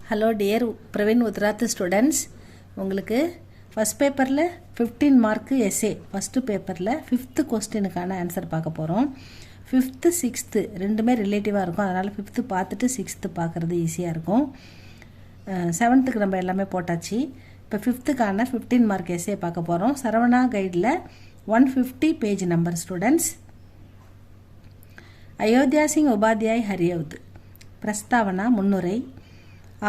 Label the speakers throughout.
Speaker 1: Hello dear Praveen Uttarardh students, உங்களுக்கு first பேப்பரில் 15 mark S A first பேப்பரில் 5th கொஸ்டினுக்கான ஆன்சர் பார்க்க போகிறோம். 5th 6th ரெண்டுமே ரிலேட்டிவாக இருக்கும். அதனால் 5th பார்த்துட்டு 6th பார்க்குறது ஈஸியாக இருக்கும். 7th நம்ம எல்லாமே போட்டாச்சு. இப்போ 5th 15 மார்க் எஸ்ஏ பார்க்க போகிறோம். சரவணா கைடில் 150 page number students. Ayodhya Singh Upadhyay हरियवद प्रस्तावना मुन्नुரை.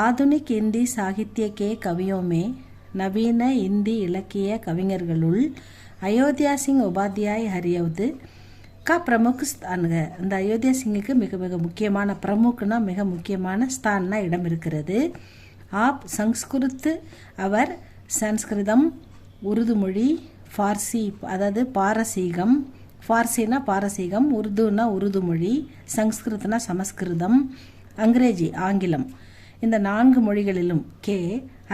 Speaker 1: आधुनिक हिंदी साहित्य के कवियों में नवीन हिंदी इलकिय कविஞர்களுள் अयोध्या सिंह उपाध्याय हरियवद का प्रमुख स्थान है. அந்த அயோத்தியா சிங்குக்கு மிக மிக முக்கியமான பிரமுக்னா மிக முக்கியமான ஸ்தான்னா இடம் இருக்கிறது. ஆப் சம்ஸ்கிருத், அவர் சன்ஸ்கிருதம், உருது மொழி, ஃபார்சி அதாவது பாரசீகம், ஃபார்சினா பாரசீகம், உருதுனா உருது மொழி, சம்ஸ்கிருத்னா சமஸ்கிருதம், அங்கிரேஜி ஆங்கிலம், இந்த 4 மொழிகளிலும் கே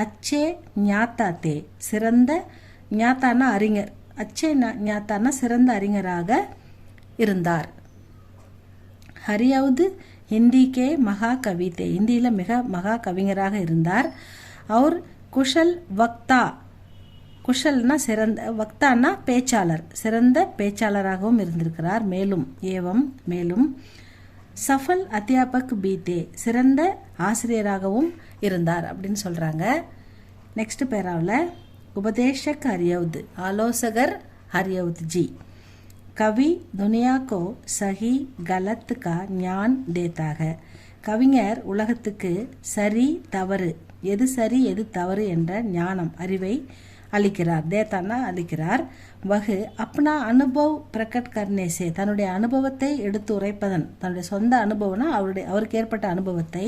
Speaker 1: அச்சே ஞாத்தாத்தே சிறந்த ஞாத்தானா அறிஞர், அச்சே ஞாத்தானா சிறந்த அறிஞராக இருந்தார். ஹரியவுது ஹிந்தி கே மகா கவிதே இந்தியில் மிக மகா கவிஞராக இருந்தார். அவர் குஷல் வக்தா, குஷல்னா சிறந்த, வக்தானா பேச்சாளர், சிறந்த பேச்சாளராகவும் இருந்திருக்கிறார். மேலும் சஃபல் அத்தியாபக் பீத்தே சிறந்த ஆசிரியராகவும் இருந்தார் அப்படின்னு சொல்கிறாங்க. நெக்ஸ்ட் பேராவில் உபதேஷக் ஹரியவுத் ஆலோசகர் ஹரியவுத் ஜி. கவி துனியா கோ சஹி கலத் கா ஞான் தேத்தாக கவிஞர் உலகத்துக்கு சரி தவறு, எது சரி எது தவறு என்ற ஞானம் அறிவை அளிக்கிறார். தேத்தானா அளிக்கிறார். வகு அப்னா அனுபவ் பிரகட் கர்னேசே தன்னுடைய அனுபவத்தை எடுத்து உரைப்பதன், தன்னுடைய சொந்த அனுபவம்னா அவருக்கு ஏற்பட்ட அனுபவத்தை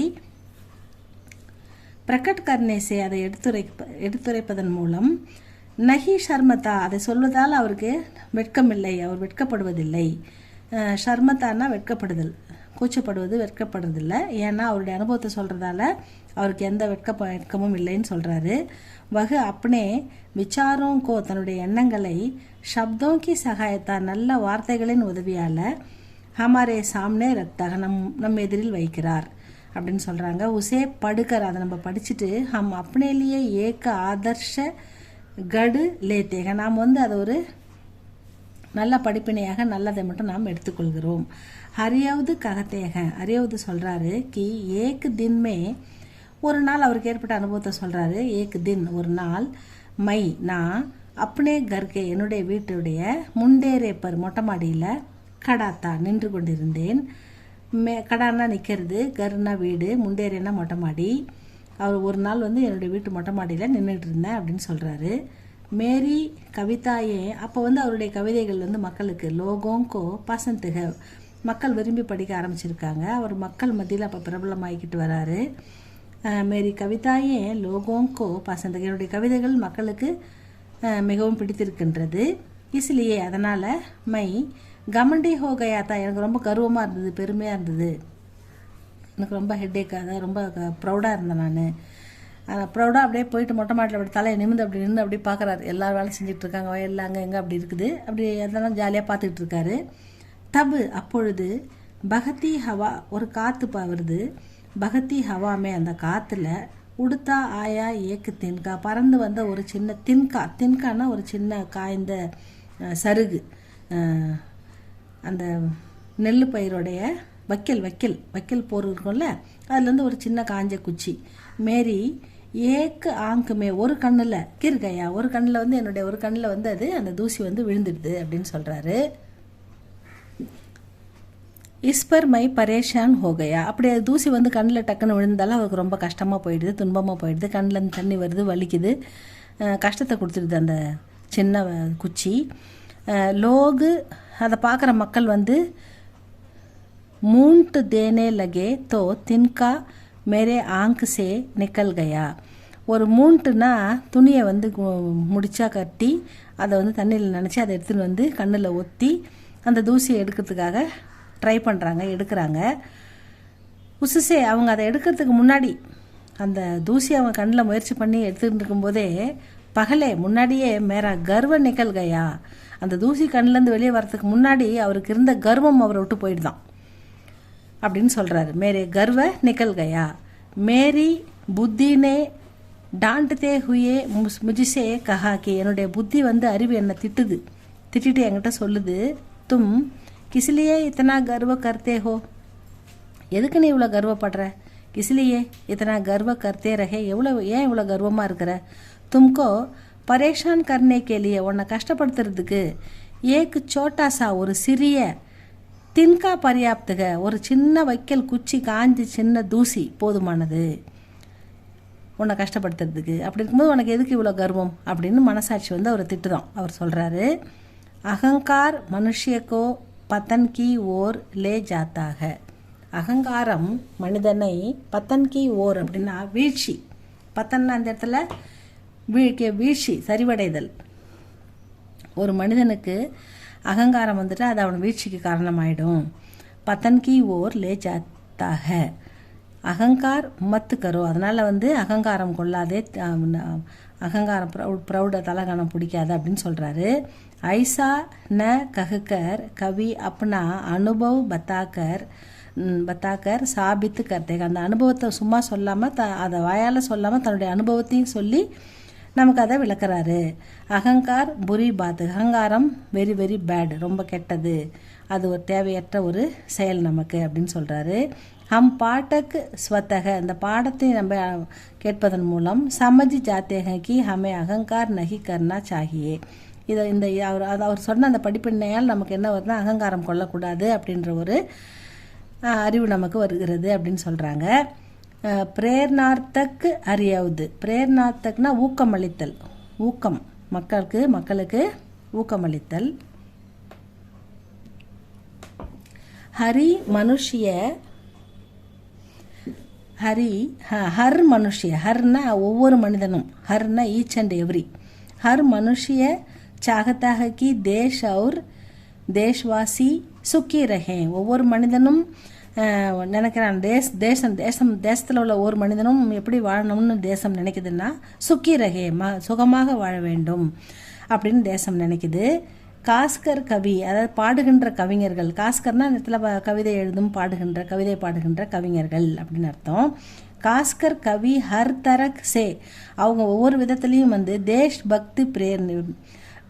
Speaker 1: பிரகட் கர்னேசே அதை எடுத்துரைப்பதன் மூலம் நஹி ஷர்மதா அதை சொல்வதால் அவருக்கு வெட்கமில்லை, அவர் வெட்கப்படுவதில்லை. ஷர்மதானா வெட்கப்படுதல், கூச்சப்படுவது, வெட்கப்படுறதில்லை. ஏன்னா அவருடைய அனுபவத்தை சொல்கிறதால அவருக்கு எந்த வெட்கமும் இல்லைன்னு சொல்கிறாரு. வகு அப்னே விசாரோங்கோ தன்னுடைய எண்ணங்களை சப்தோங்கி சகாயத்தா நல்ல வார்த்தைகளின் உதவியால் ஹமாரே சாம்னே ரத்தாக நம் எதிரில் வைக்கிறார் அப்படின்னு சொல்கிறாங்க. உசே படுக்கர் அதை நம்ம படிச்சுட்டு ஹம் அப்னேலியே ஏக்க ஆதர்ஷ கடு லேத்தேக நாம் அதை ஒரு நல்ல படிப்பினையாக நல்லதை மட்டும் நாம் எடுத்துக்கொள்கிறோம். ஹரியாவது ககத்தேக ஹரியாவது சொல்கிறாரு கி ஏக் தின்மே ஒரு நாள் அவருக்கு ஏற்பட்ட அனுபவத்தை சொல்கிறாரு. ஏக் தின் ஒரு நாள், மை நான் அப்னே கர்கே என்னுடைய வீட்டுடைய முண்டேரேப்பர் மொட்டை மாடியில் கடாத்தா நின்று கொண்டிருந்தேன். கடான்னா நிற்கிறது, கர்னா வீடு, முண்டேரேனா மொட்டை மாடி. அவர் ஒரு நாள் என்னுடைய வீட்டு மொட்டை மாடியில் நின்றுட்டு இருந்தேன் அப்படின்னு சொல்கிறாரு. மேரி கவிதாயே அப்போ அவருடைய கவிதைகள் மக்களுக்கு லோகோங்கோ பசந்துக மக்கள் விரும்பி படிக்க ஆரம்பிச்சிருக்காங்க. அவர் மக்கள் மத்தியில் அப்போ பிரபலமாகிக்கிட்டு வராரு. மேரி கவிதாயே லோகோங்கோ பசந்த என்னுடைய கவிதைகள் மக்களுக்கு மிகவும் பிடித்திருக்கின்றது. இஸ்லியே அதனால் மை கமண்டி ஹோகையாத்தா எனக்கு ரொம்ப கர்வமாக இருந்தது, பெருமையாக இருந்தது, எனக்கு ரொம்ப ஹெட்டேக், அதாவது ரொம்ப ப்ரௌடாக இருந்தேன். நான் ப்ரௌடாக அப்படியே போயிட்டு மொட்டை மாட்டில் அப்படி தலையை நிமிந்து அப்படி நின்று அப்படி பார்க்குறாரு. எல்லாரும் வேலை செஞ்சுட்டு இருக்காங்க, வயலில் அங்கே எங்கே அப்படி இருக்குது, அப்படி அதெல்லாம் ஜாலியாக பார்த்துக்கிட்டு இருக்காரு. தபு அப்பொழுது பகத்தி ஹவா ஒரு காற்று வருது. பகத்தி ஹவாமே அந்த காற்றுல உடுத்தா ஆயா ஏக்கு தின்கா பறந்து வந்த ஒரு சின்ன தின்கான்னா ஒரு சின்ன காய்ந்த சருகு, அந்த நெல் பயிரோடைய வைக்கல் போர் இருக்கும்ல, அதுலேருந்து ஒரு சின்ன காஞ்ச குச்சி. மேரி ஏக்கு ஆங்குமே ஒரு கண்ணில் கிருக்கையா ஒரு கண்ணில் என்னுடைய ஒரு கண்ணில் அது அந்த தூசி விழுந்துடுது அப்படின்னு சொல்கிறாரு. இஸ்பர் மை பரேஷான் ஹோகையா அப்படி அது தூசி கண்ணில் டக்குன்னு விழுந்தாலும் அவருக்கு ரொம்ப கஷ்டமாக போயிடுது, துன்பமாக போயிடுது, கண்ணில் தண்ணி வருது, வலிக்குது, கஷ்டத்தை கொடுத்துடுது அந்த சின்ன குச்சி. லோகு அதை பார்க்குற மக்கள் மூண்ட் தேனே லகே தோ தின்கா மேரே ஆங்க் சே நிக்கல் கயா ஒரு மூண்ட்டுனா துணியை முடிச்சா கட்டி அதை தண்ணியில் நினச்சி அதை எடுத்துன்னு கண்ணில் ஒத்தி அந்த தூசியை எடுக்கிறதுக்காக ட்ரை பண்ணுறாங்க, எடுக்கிறாங்க. உசுசே அவங்க அதை எடுக்கிறதுக்கு முன்னாடி அந்த தூசி அவங்க கண்ணில் முயற்சி பண்ணி எடுத்துக்கிட்டு இருக்கும்போதே பகலே முன்னாடியே மேரா கர்வ நிக்கல் கயா அந்த தூசி கண்ணிலேருந்து வெளியே வரத்துக்கு முன்னாடி அவருக்கு இருந்த கர்வம் அவரை விட்டு போயிடுதான் அப்படின்னு சொல்கிறாரு. மேரே கர்வ நிக்கல் கயா மேரி புத்தி நே டாண்டதே ஹுயே முஜிசே கஹாக்கி, என்னுடைய புத்தி வந்து அறிவு என்னை திட்டிட்டு என்கிட்ட சொல்லுது, தும் கிசிலியே இத்தனா கர்வ கர்த்தே ஹோ, எதுக்கு நீ இவ்வளோ கர்வப்படுற, கிசிலியே இத்தனா கர்வ கர்த்தே ரஹே, ஏன் இவ்வளோ கர்வமாக இருக்கிற, தும்கோ பரேஷான் கர்னே கேலியே, உன்னை கஷ்டப்படுத்துறதுக்கு ஏக்கு சோட்டாசா ஒரு சிறிய தின்கா பர்யாப்தக, ஒரு சின்ன வைக்கல் குச்சி காஞ்சி சின்ன தூசி போதுமானது உன்னை கஷ்டப்படுத்துறதுக்கு. அப்படி இருக்கும்போது உனக்கு எதுக்கு இவ்வளோ கர்வம் அப்படின்னு மனசாட்சி வந்து அவர் திட்டுதான். அவர் சொல்கிறாரு, அகங்கார் மனுஷியக்கோ பத்தன் கி ஓர் லே ஜாத்தாக, அகங்காரம் மனிதனை பத்தன் கி ஓர் அப்படின்னா வீழ்ச்சி, பத்தன்னா அந்த இடத்துல வீழ்ச்சி சரிவடைதல். ஒரு மனிதனுக்கு அகங்காரம் வந்துட்டு அது அவன் வீழ்ச்சிக்கு காரணமாயிடும். பத்தன் கி ஓர் லே ஜாத்தாக, அகங்கார் மத்து கரோ, அதனால் வந்து அகங்காரம் கொள்ளாதே, அகங்காரம் ப்ரௌட தலகணம் பிடிக்காது அப்படின்னு சொல்கிறாரு. ஐசா ந கஹுக்கர் கவி அப்னா அனுபவ் பத்தாக்கர் சாபித்து கர்த்தேக, அந்த அனுபவத்தை சும்மா சொல்லாமல் அதை வாயால் சொல்லாமல் தன்னுடைய அனுபவத்தையும் சொல்லி நமக்கு அதை விளக்குறாரு. அகங்கார் புரி பாத், அகங்காரம் வெரி வெரி பேட், ரொம்ப கெட்டது, அது ஒரு தேவையற்ற ஒரு செயல் நமக்கு அப்படின்னு சொல்கிறாரு. ஹம் பாட்டக்கு ஸ்வத்தக, இந்த பாடத்தை நம்ம கேட்பதன் மூலம் சமஜி ஜாத்தேகி ஹமே அகங்கார் நகி கர்னா சாகியே, இந்த அவர் சொன்ன அந்த படிப்பினையால் நமக்கு என்ன வருதுன்னா அகங்காரம் கொள்ளக்கூடாது அப்படின்ற ஒரு அறிவு நமக்கு வருகிறது அப்படின்னு சொல்கிறாங்க. பிரேர்னார்த்தக்கு அறியாவது, பிரேர்னார்த்தக்னா ஊக்கமளித்தல், ஊக்கம் மக்களுக்கு ஊக்கமளித்தல். ஹரி மனுஷிய ஹர் மனுஷிய, ஹர்னா ஒவ்வொரு மனிதனும், ஹர்னா ஈச் அண்ட் எவ்ரி, ஹர் மனுஷிய சாகத்தாக கி தேஷ் அவுர் தேஷ்வாசி சுக்கி ரஹே, ஒவ்வொரு மனிதனும் நினைக்கிறான் தேசத்தில் உள்ள ஒவ்வொரு மனிதனும் எப்படி வாழணும்னு தேசம் நினைக்குதுன்னா சுக்கி ரஹே சுகமாக வாழ வேண்டும் அப்படின்னு தேசம் நினைக்குது. காஸ்கர் கவி, அதாவது பாடுகின்ற கவிஞர்கள், காஸ்கர்னா இந்த இடத்துல கவிதை எழுதும் கவிதை பாடுகின்ற கவிஞர்கள் அப்படின்னு அர்த்தம். காஸ்கர் கவி ஹர் தரக் சே, அவங்க ஒவ்வொரு விதத்துலேயும் வந்து தேஷ் பக்தி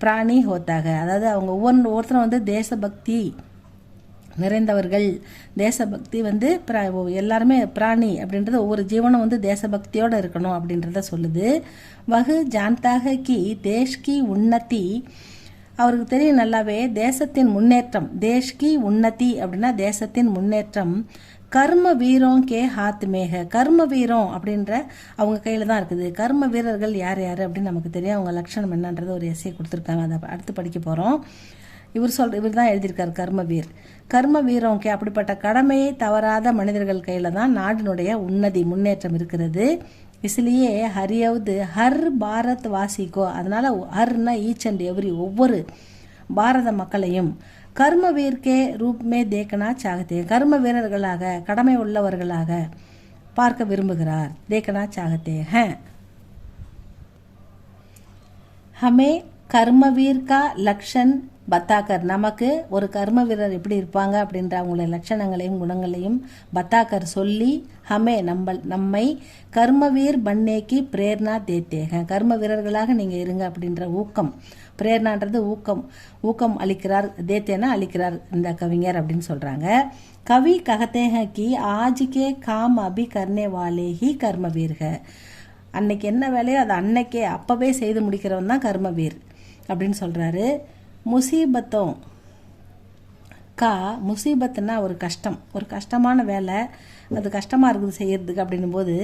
Speaker 1: பிராணி ஹோத்தாக, அதாவது அவங்க ஒவ்வொருத்தரும் வந்து தேசபக்தி நிறைந்தவர்கள், தேசபக்தி வந்து எல்லாருமே பிராணி அப்படின்றது ஒவ்வொரு ஜீவனும் வந்து தேசபக்தியோடு இருக்கணும் அப்படின்றத சொல்லுது. வகு ஜான்தாக கி தேஷ் கி உன்னதி, அவருக்கு தெரியும் நல்லாவே தேசத்தின் முன்னேற்றம், தேஷ்கி உன்னதி அப்படின்னா தேசத்தின் முன்னேற்றம் கர்ம வீரம் கே ஹாத் மேக, கர்ம வீரம் அப்படின்ற அவங்க கையில் தான் இருக்குது. கர்ம வீரர்கள் யார் யார் அப்படின்னு நமக்கு தெரியும், அவங்க லட்சணம் என்னன்றது ஒரு எஸ்ஸே கொடுத்துருக்காங்க, அதை அடுத்து படிக்க போகிறோம். இவர் தான் எழுதியிருக்காரு கர்மவீர். கர்ம வீரம் கே, அப்படிப்பட்ட கடமையை தவறாத மனிதர்கள் கையில் தான் நாட்டினுடைய முன்னேற்றம் இருக்கிறது. इसलिए हरियவது ஹர் பாரத் வாசிக்கோ, அதனால் ஹர்னா ஈச் அண்ட் எவ்ரி ஒவ்வொரு பாரத மக்களையும் கர்ம வீர்க்கே ரூப்மே தேக்கனா சாகத்தே, கர்ம வீரர்களாக கடமை உள்ளவர்களாக பார்க்க விரும்புகிறார். தேக்கனா சாகத்தே ஹேன். ஹமே கர்மவீர் கா லக்ஷன் பத்தாக்கர், நமக்கு ஒரு கர்ம வீரர் எப்படி இருப்பாங்க அப்படின்ற அவங்களுடைய லட்சணங்களையும் குணங்களையும் பத்தாக்கர் சொல்லி ஹமே நம்மை கர்மவீர் பன்னேக்கு பிரேரணா தேத்தேக, கர்ம வீரர்களாக நீங்கள் இருங்க அப்படின்ற ஊக்கம், பிரேரணான்றது ஊக்கம் அளிக்கிறார், தேத்தேனா அளிக்கிறார் இந்த கவிஞர் அப்படின்னு சொல்கிறாங்க. கவி ககத்தேக கி ஆஜ்கே காம் அபி கர்னே வாலே ஹி கர்மவீர்க, அன்னைக்கு என்ன வேலையோ அதை அன்னைக்கே அப்பவே செய்து முடிக்கிறவன் தான் கர்மவீர் அப்படின்னு சொல்கிறாரு. முசீபத்தோம் கா, முசீபத்துனா ஒரு கஷ்டம், ஒரு கஷ்டமான வேலை, அது கஷ்டமாக இருக்குது செய்யறதுக்கு அப்படின்னும் போது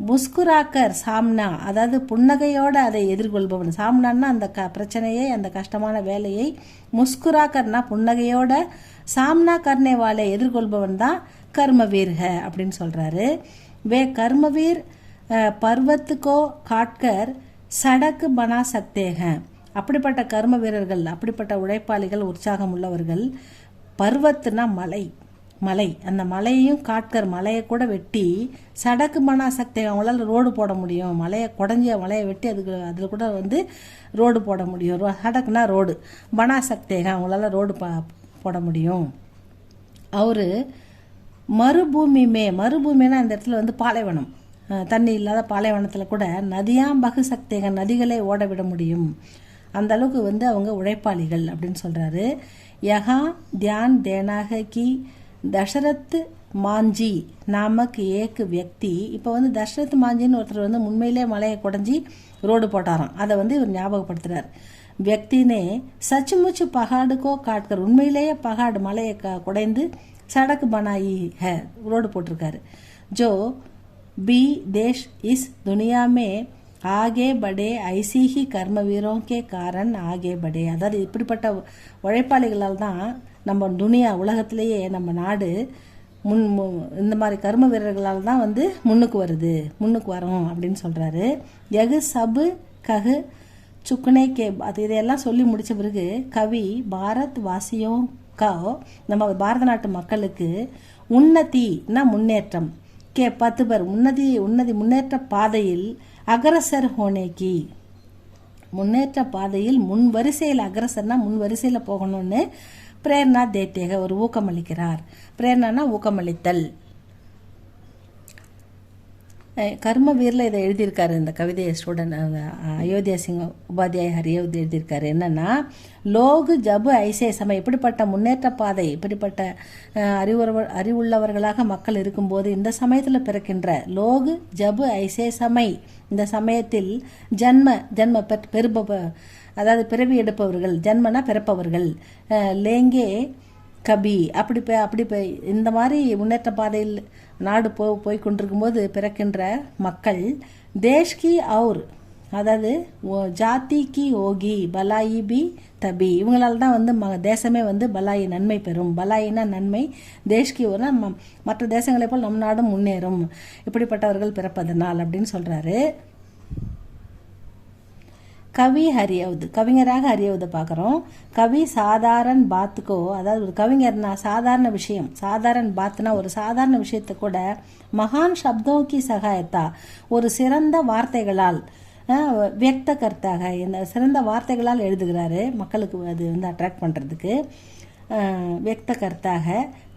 Speaker 1: முஸ்குராக்கர் சாம்னா, அதாவது புன்னகையோடு அதை எதிர்கொள்பவன், சாம்னான்னா அந்த பிரச்சனையை அந்த கஷ்டமான வேலையை, முஸ்குராக்கர்னா புன்னகையோட, சாம்னா கர்னேவாலை எதிர்கொள்பவன் தான் கர்மவீர்க அப்படின்னு சொல்கிறாரு. வே கர்மவீர் பர்வத்துக்கோ காட்கர் சடக்கு பனா சக்தேக, அப்படிப்பட்ட கர்ம வீரர்கள், அப்படிப்பட்ட உழைப்பாளிகள், உற்சாகம் உள்ளவர்கள், பர்வத்துனா மலை, அந்த மலையையும் காட்கர் மலையை கூட வெட்டி சடக்கு மனா சக்தி அவங்களால ரோடு போட முடியும், மலையை வெட்டி அதில் கூட வந்து ரோடு போட முடியும், சடக்குனா ரோடு, பனா சக்தேக அவங்களால ரோடு போட முடியும். அவரு மறுபூமினா அந்த இடத்துல வந்து பாலைவனம், தண்ணி இல்லாத பாலைவனத்தில் கூட நதியாம் பகு சக்தேக நதிகளை ஓட விட முடியும். அந்த அளவுக்கு வந்து அவங்க உழைப்பாளிகள் அப்படின்னு சொல்கிறாரு. யஹா தியான் தேனாக கி தசரத் மாஞ்சி நாமக் ஏக் வியக்தி. இப்போ வந்து தசரத் மாஞ்சின்னு ஒருத்தர் வந்து உண்மையிலே மலையை குடஞ்சி ரோடு போட்டாராம். அதை வந்து இவர் ஞாபகப்படுத்துகிறார். வியக்தினே சச்சுமுச்சு பகாடுக்கோ காட்கர், உண்மையிலேயே பகாடு மலையை குடைந்து சடக்கு பனாயி है ரோடு போட்டிருக்காரு. जो भी देश इस दुनिया में ஆகே படே ஐசி ஹி கர்மவீரோं के कारण ஆகே படே. அதாவது இப்படிப்பட்ட உழைப்பாளிகளால் தான் நம்ம துனியா உலகத்திலேயே நம்ம நாடு இந்த மாதிரி கர்ம வீரர்களால் தான் வந்து முன்னுக்கு வரோம் அப்படின்னு சொல்கிறாரு. எகு சபு ககு சுக்குனே கே அது இதையெல்லாம் சொல்லி முடித்த பிறகு கவி பாரத் வாசியோं का நம்ம பாரத நாட்டு மக்களுக்கு உன்னதினா முன்னேற்றம் கே 10 பேர் உன்னதி முன்னேற்ற பாதையில் அக்ரசர் ஹோனேக்கி, முன்னேற்ற பாதையில் முன் வரிசையில் அக்ரசர்னா முன் வரிசையில் போகணும்னு பிரேரணா தேத்தேக ஒரு ஊக்கமளிக்கிறார். பிரேரணானா ஊக்கமளித்தல். கர்ம வீரில் இதை எழுதியிருக்காரு இந்த கவிதையை ஸ்டூடெண்ட் அயோத்தியா சிங் உபாத்யாய் ஹரியவ் எழுதியிருக்காரு. என்னன்னா லோகு ஜபு ஐசே சமயம், இப்படிப்பட்ட முன்னேற்ற பாதை, இப்படிப்பட்ட அறிவுள்ளவர்களாக மக்கள் இருக்கும்போது இந்த சமயத்தில் பிறக்கின்ற லோகு ஜபு ஐசே சமை, இந்த சமயத்தில் ஜன்ம அதாவது பிறவி எடுப்பவர்கள், ஜன்மனா பிறப்பவர்கள், லேங்கே கபி அப்படி இந்த மாதிரி முன்னேற்ற பாதையில் நாடு போய் கொண்டிருக்கும்போது பிறக்கின்ற மக்கள் தேஷ்கி அவுர், அதாவது ஜாதி கி ஓகி பலாயி பி தபி, இவங்களால் தான் வந்து தேசமே வந்து பலாயி நன்மை பெறும். பலாயினா நன்மை, தேஷ்கி ஓர்னா மற்ற தேசங்களை போல் நம் நாடும் முன்னேறும் இப்படிப்பட்டவர்கள் பிறப்பதனால் அப்படின்னு சொல்கிறாரு. கவி ஹரியவுது, கவிஞராக ஹரியவுதை பார்க்குறோம். கவி சாதாரண பாத்துக்கோ, அதாவது ஒரு கவிஞர்னா சாதாரண விஷயம், சாதாரண பாத்னா ஒரு சாதாரண விஷயத்தை கூட மகான் சப்தோக்கி சகாயத்தா ஒரு சிறந்த வார்த்தைகளால் வியக்த கர்த்தாக, இந்த சிறந்த வார்த்தைகளால் எழுதுகிறாரு மக்களுக்கு அது வந்து அட்ராக்ட் பண்ணுறதுக்கு. வியக்த கர்த்தாக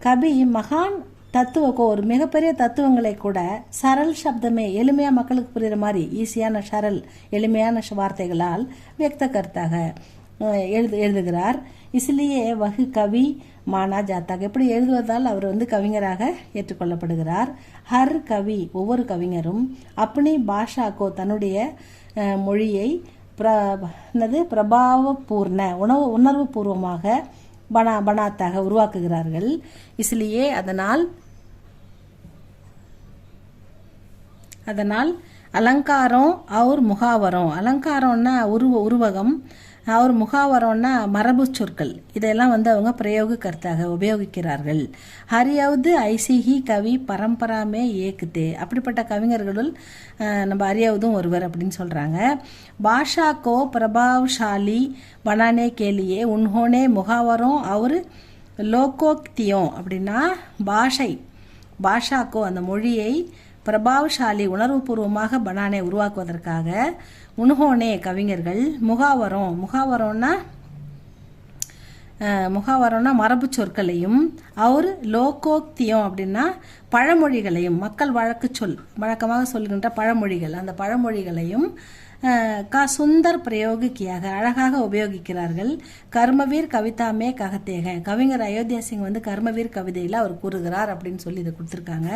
Speaker 1: கவி மகான் தத்துவக்கோ ஒரு மிகப்பெரிய தத்துவங்களை கூட சரல் சப்தமே எளிமையாக மக்களுக்கு புரிகிற மாதிரி ஈஸியான சரல் எளிமையான வார்த்தைகளால் வியக்த கர்த்தாக எழுதுகிறார். இஸ்லியே வகு கவி மானா ஜாத்தாக, எப்படி எழுதுவதால் அவர் வந்து கவிஞராக ஏற்றுக்கொள்ளப்படுகிறார். ஹர் கவி ஒவ்வொரு கவிஞரும் அப்படி பாஷாக்கோ தன்னுடைய மொழியை பிரபாவபூர்ண உணர்வு பூர்வமாக பனாத்தாக உருவாக்குகிறார்கள். இஸ்லியே அதனால் அலங்காரம் அவர் முகாவரம், அலங்காரம்னா உருவகம், அவர் முகாவரம்னா மரபு சொற்கள், இதெல்லாம் வந்து அவங்க பிரயோக கருத்தாக உபயோகிக்கிறார்கள். ஹரியவுது ஐசிஹி கவி பரம்பராமே ஏக்குதே, அப்படிப்பட்ட கவிஞர்களுள் நம்ம ஹரியவுதும் ஒருவர் அப்படின்னு சொல்கிறாங்க. பாஷாக்கோ பிரபாவசாலி பனானே கேலியே உன்ஹோனே முகாவரம் அவர் லோகோக்தியம், அப்படின்னா பாஷாக்கோ அந்த மொழியை பிரபாவசாலி உணர்வுபூர்வமாக பனானே உருவாக்குவதற்காக உன்ஹோனே கவிஞர்கள் முகாவரம்னா மரபு சொற்களையும் அவர் லோகோக்தியம் அப்படின்னா பழமொழிகளையும், மக்கள் வழக்கமாக சொல்கின்ற பழமொழிகள், அந்த பழமொழிகளையும் சுந்தர் பிரயோகிக்கியாக அழகாக உபயோகிக்கிறார்கள். கர்மவீர் கவிதாமே ககத்தேக, கவிஞர் அயோத்தியா சிங் வந்து கர்மவீர் கவிதையில் அவர் கூறுகிறார் அப்படின்னு சொல்லி இதை கொடுத்துருக்காங்க.